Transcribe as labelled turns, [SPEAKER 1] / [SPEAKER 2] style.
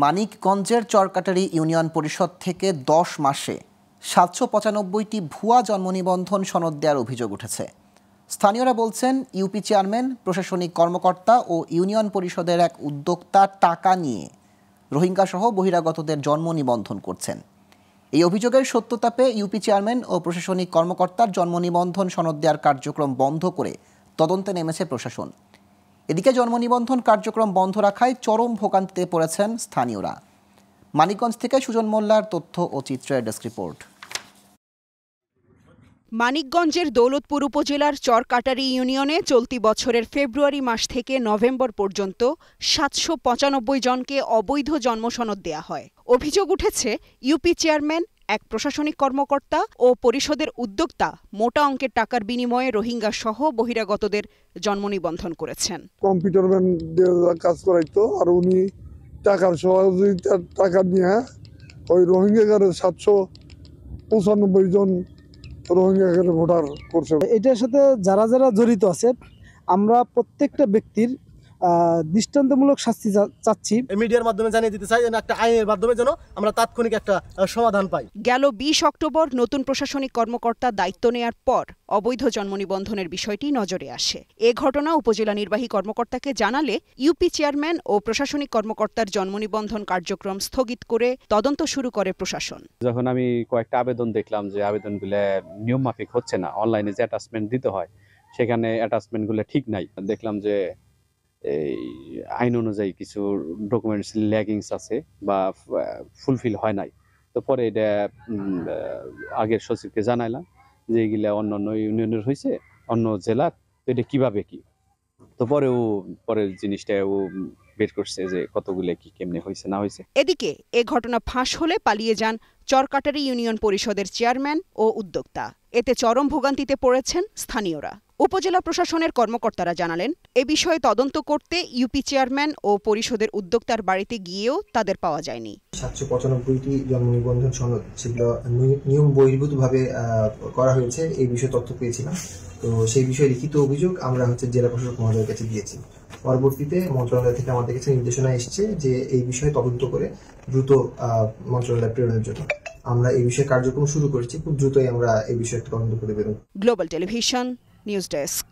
[SPEAKER 1] মানিকগঞ্জের চরকাটারি ইউনিয়ন পরিষদ থেকে 10 মাসে 795টি ভুয়া জন্মনিবন্ধন সনদ দেওয়ার অভিযোগ উঠেছে। স্থানীয়রা বলছেন, ইউপি চেয়ারম্যান, প্রশাসনিক কর্মকর্তা ও ইউনিয়ন পরিষদের এক উদ্যোক্তা টাকা নিয়ে রোহিঙ্গা সহ বহিরাগতদের জন্ম নিবন্ধন করছেন। এই অভিযোগের সত্যতা পেয়ে ইউপি চেয়ারম্যান ও প্রশাসনিক কর্মকর্তার জন্ম নিবন্ধন সনদ দেওয়ার কার্যক্রম বন্ধ করে তদন্তে নেমেছে প্রশাসন। এদিকে জন্ম নিবন্ধন কার্যক্রম বন্ধ রাখায় চরম ভোগান্তিতে পড়েছেন স্থানীয়রা। মানিকগঞ্জ থেকে সুজন মোল্লার তথ্য ও চিত্রের ডেস্ক রিপোর্ট।
[SPEAKER 2] মানিকগঞ্জের দৌলতপুর উপজেলার চরকাটারি ইউনিয়নে চলতি বছরের ফেব্রুয়ারি মাস থেকে নভেম্বর পর্যন্ত 795 জনকে অবৈধ জন্মসনদ দেয়া হয়। অভিযোগ উঠেছে, ইউপি চেয়ারম্যান, এক প্রশাসনিক কর্মকর্তা ও পরিষদের উদ্যোক্তা মোটা অঙ্কের টাকার বিনিময়ে রোহিঙ্গা সহ বহিরাগতদের জন্ম নিবন্ধন করেছেন।
[SPEAKER 3] কম্পিউটার ম্যান কাজ করাইতো, আর উনি টাকার সহযোগিতার টাকা নিয়ে ওই রোহিঙ্গা 795 জন রোহিঙ্গা ভোটার করছে।
[SPEAKER 4] এটার সাথে যারা যারা জড়িত আছে, আমরা প্রত্যেকটা ব্যক্তির দৃষ্টান্তমূলক শাস্তি চাচ্ছি।
[SPEAKER 5] মিডিয়ার মাধ্যমে জানিয়ে দিতে চাই, একটা আইনের মাধ্যমে যেন আমরা তাৎক্ষণিক একটা সমাধান পাই।
[SPEAKER 2] গেল 20 অক্টোবর নতুন প্রশাসনিক কর্মকর্তা দায়িত্ব নেয়ার পর অবৈধ জন্ম নিবন্ধনের বিষয়টি নজরে আসে। এ ঘটনা উপজেলা নির্বাহী কর্মকর্তাকে জানালে ইউপি চেয়ারম্যান ও প্রশাসনিক কর্মকর্তার জন্ম নিবন্ধন কার্যক্রম স্থগিত করে তদন্ত শুরু করে প্রশাসন।
[SPEAKER 6] যখন আমি কয়েকটা আবেদন দেখলাম যে আবেদনগুলো নিয়ম মাফিক হচ্ছে না, অনলাইনে যে অ্যাটাচমেন্ট দিতে হয় সেখানে অ্যাটাচমেন্টগুলো ঠিক নাই, দেখলাম যে এই আইন অনুযায়ী কিছু ডকুমেন্টস ল্যাগিংস আছে বা ফুলফিল হয় নাই। তো পরে এটা আগের সচিবকে জানাইলাম যে এগুলা অন্য ইউনিয়নের হয়েছে, অন্য জেলার, তো এটা কিভাবে কি। তো পরের জিনিসটা ও বের করছে যে কতগুলো কি কেমনে হয়েছে না হয়েছে।
[SPEAKER 2] এদিকে এ ঘটনা ফাঁস হলে পালিয়ে যান চরকাটারি ইউনিয়ন পরিষদের চেয়ারম্যান ও উদ্যোক্তা। এতে চরম ভোগান্তিতে পড়েছেন স্থানীয়রা। উপজেলা প্রশাসনের কর্মকর্তারা জানালেন, এ বিষয়ে তদন্ত করতে ইউপি চেয়ারম্যান ও পরিষদের উদ্যোক্তার বাড়িতে গিয়েও তাদের পাওয়া যায়নি।
[SPEAKER 7] 795টি জন্ম নিবন্ধন সনদ সেগুলো নিয়ম বহির্ভূতভাবে করা হয়েছে, এই বিষয়ে তথ্য পেয়েছিলাম। তো সেই বিষয়ে লিখিত অভিযোগ আমরা জেলা প্রশাসক মহোদয়ের কাছে দিয়েছি। পরবর্তীতে মন্ত্রণালয় থেকে আমাদের কাছে নির্দেশনা এসেছে যে এই বিষয়ে তদন্ত করে দ্রুত মন্ত্রণালয়ে প্রেরণের জন্য আমরা এই বিষয়ে কার্যক্রম শুরু করেছি। খুব দ্রুতই আমরা এই বিষয়ে তদন্ত করে বেরোব।
[SPEAKER 2] Global television news desk.